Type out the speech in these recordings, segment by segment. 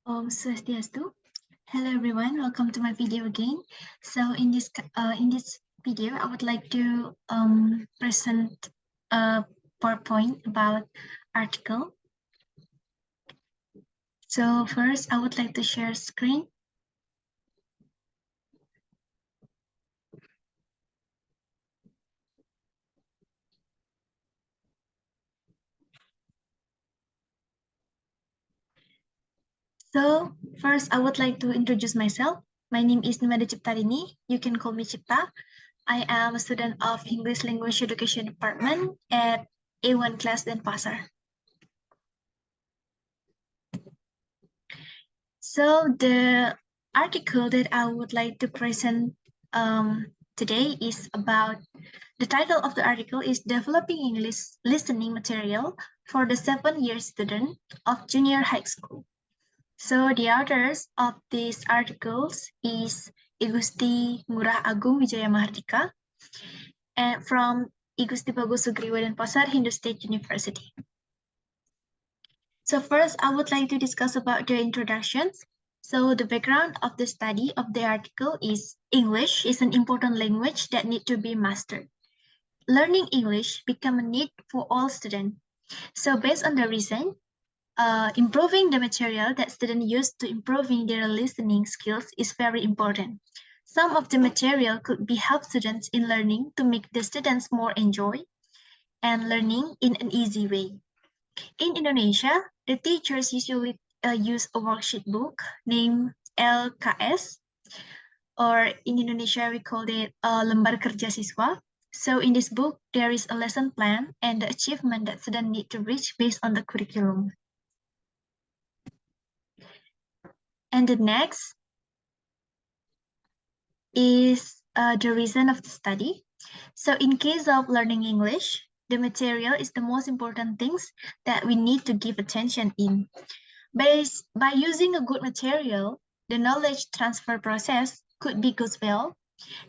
Swastiastu. Hello everyone, welcome to my video again. So in this video, I would like to present a PowerPoint about article. So first, I would like to share screen. So first, I would like to introduce myself. My name is Made Ciptarini. You can call me Cipta. I am a student of English Language Education Department at A1 class Denpasar. So the article that I would like to present today is about, the title of the article is Developing English Listening Material for the 7-year student of junior high school. So the authors of these articles is Igusti Ngurah Agung Wijaya Mahardika and from Igusti Bagus Sugriwa Denpasar Hindu State University. So first, I would like to discuss about the introductions. So the background of the study of the article is English is an important language that need to be mastered. Learning English become a need for all students. So based on the reason, improving the material that students use to improving their listening skills is very important. Some of the material could be help students in learning to make the students more enjoy and learning in an easy way. In Indonesia, the teachers usually use a worksheet book named LKS, or in Indonesia we call it Lembar Kerja Siswa. So in this book, there is a lesson plan and the achievement that students need to reach based on the curriculum. And the next is the reason of the study. So in case of learning English, the material is the most important things that we need to give attention in. By using a good material, the knowledge transfer process could be goes well.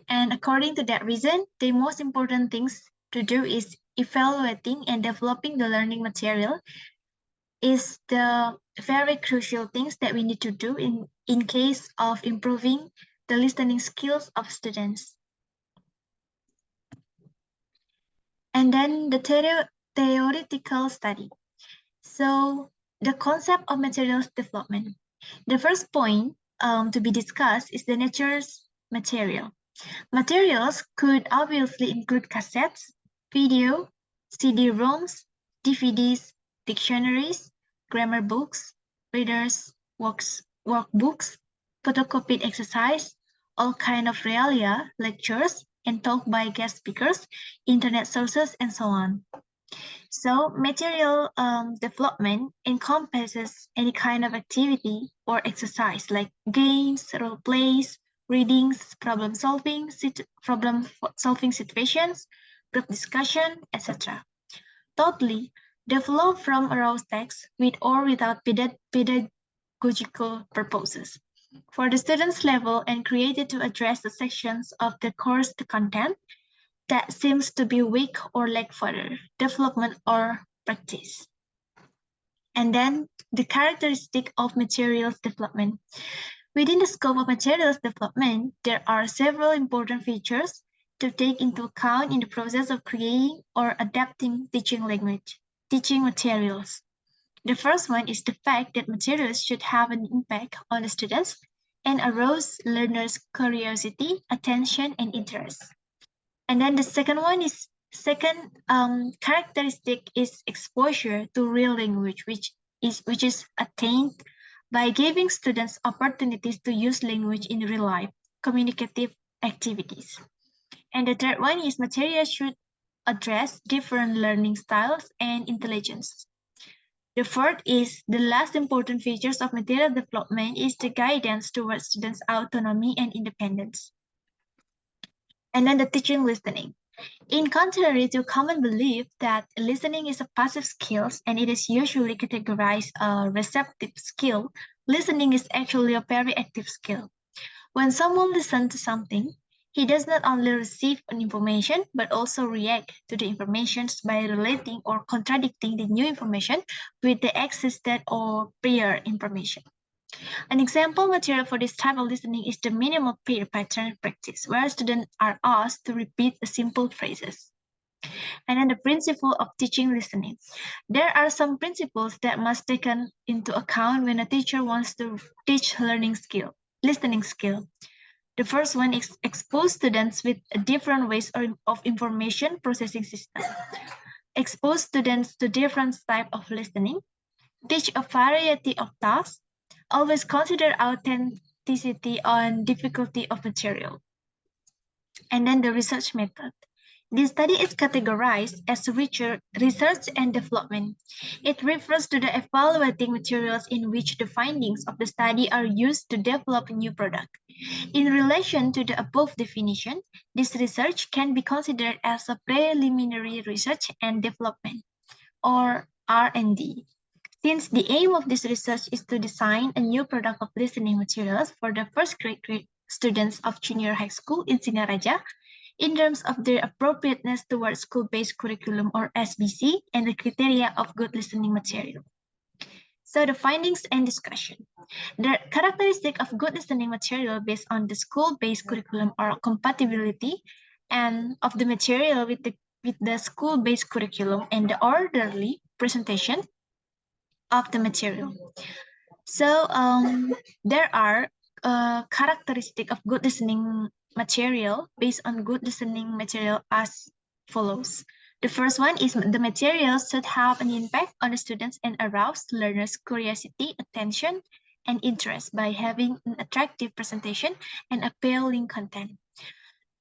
And according to that reason, the most important things to do is evaluating and developing the learning material is the very crucial things that we need to do in case of improving the listening skills of students. And then the theoretical study. So the concept of materials development. The first point to be discussed is the nature's material. Materials could obviously include cassettes, video, CD-ROMs, DVDs, dictionaries, grammar books, readers, workbooks, photocopied exercise, all kind of realia, lectures, and talk by guest speakers, internet sources, and so on. So material development encompasses any kind of activity or exercise like games, role plays, readings, problem solving situations, group discussion, etc. Totally developed from a raw text with or without pedagogical purposes. For the students' level and created to address the sections of the course content that seems to be weak or lack further development or practice. And then the characteristic of materials development. Within the scope of materials development, there are several important features to take into account in the process of creating or adapting teaching materials. The first one is the fact that materials should have an impact on the students and arouse learners' curiosity, attention, and interest. And then the second characteristic is exposure to real language, which is attained by giving students opportunities to use language in real life, communicative activities. And the third one is materials should address different learning styles and intelligence. The fourth is the last important features of material development is the guidance towards students' autonomy and independence. And then the teaching listening. In contrary to common belief that listening is a passive skill and it is usually categorized a receptive skill, listening is actually a very active skill. When someone listens to something, he does not only receive an information, but also react to the information by relating or contradicting the new information with the existed or prior information. An example material for this type of listening is the minimal pair pattern practice, where students are asked to repeat the simple phrases. And then the principle of teaching listening. There are some principles that must be taken into account when a teacher wants to teach listening skill. The first one is expose students with different ways of information processing system. Expose students to different types of listening. Teach a variety of tasks. Always consider authenticity and difficulty of material. And then the research method. This study is categorized as research and development. It refers to the evaluating materials in which the findings of the study are used to develop a new product. In relation to the above definition, this research can be considered as a preliminary research and development, or R&D. Since the aim of this research is to design a new product of listening materials for the first grade students of junior high school in Singaraja, in terms of their appropriateness towards school-based curriculum or SBC and the criteria of good listening material. So the findings and discussion. The characteristic of good listening material based on the school-based curriculum or compatibility and of the material with the school-based curriculum and the orderly presentation of the material. So there are characteristic of good listening material based on good listening material as follows. The first one is the material should have an impact on the students and arouse learners' curiosity, attention, and interest by having an attractive presentation and appealing content.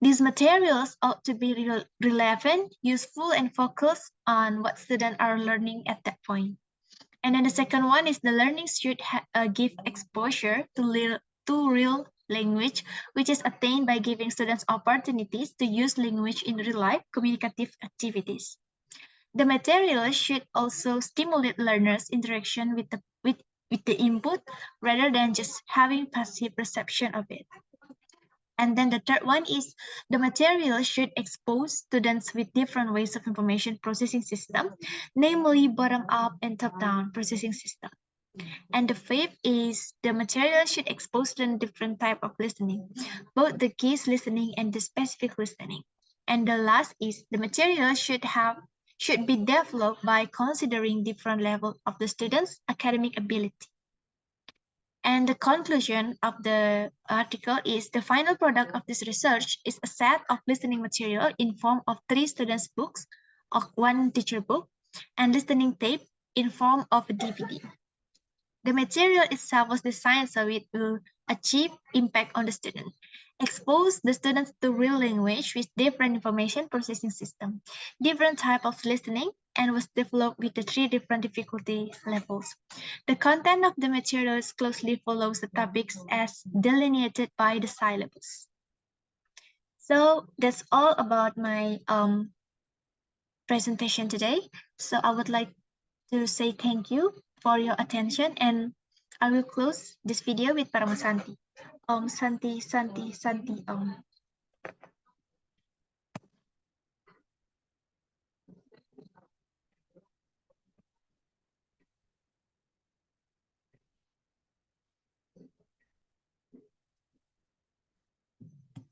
These materials ought to be relevant, useful, and focused on what students are learning at that point. And then the second one is the learning should give exposure to real language, which is attained by giving students opportunities to use language in real-life communicative activities. The material should also stimulate learners' interaction with the input rather than just having passive perception of it. And then the third one is the material should expose students with different ways of information processing system, namely bottom-up and top-down processing system. And the fifth is the material should expose students different type of listening, both the case listening and the specific listening. And the last is the material should be developed by considering different levels of the students' academic ability. And the conclusion of the article is the final product of this research is a set of listening material in form of 3 students' books, or 1 teacher book, and listening tape in form of a DVD. The material itself was designed so it will achieve impact on the student, expose the students to real language with different information processing system, different type of listening, and was developed with the 3 different difficulty levels. The content of the materials closely follows the topics as delineated by the syllabus. So that's all about my presentation today. So I would like to say thank you for your attention, and I will close this video with Paramasanti. Om Santi Santi Santi Om.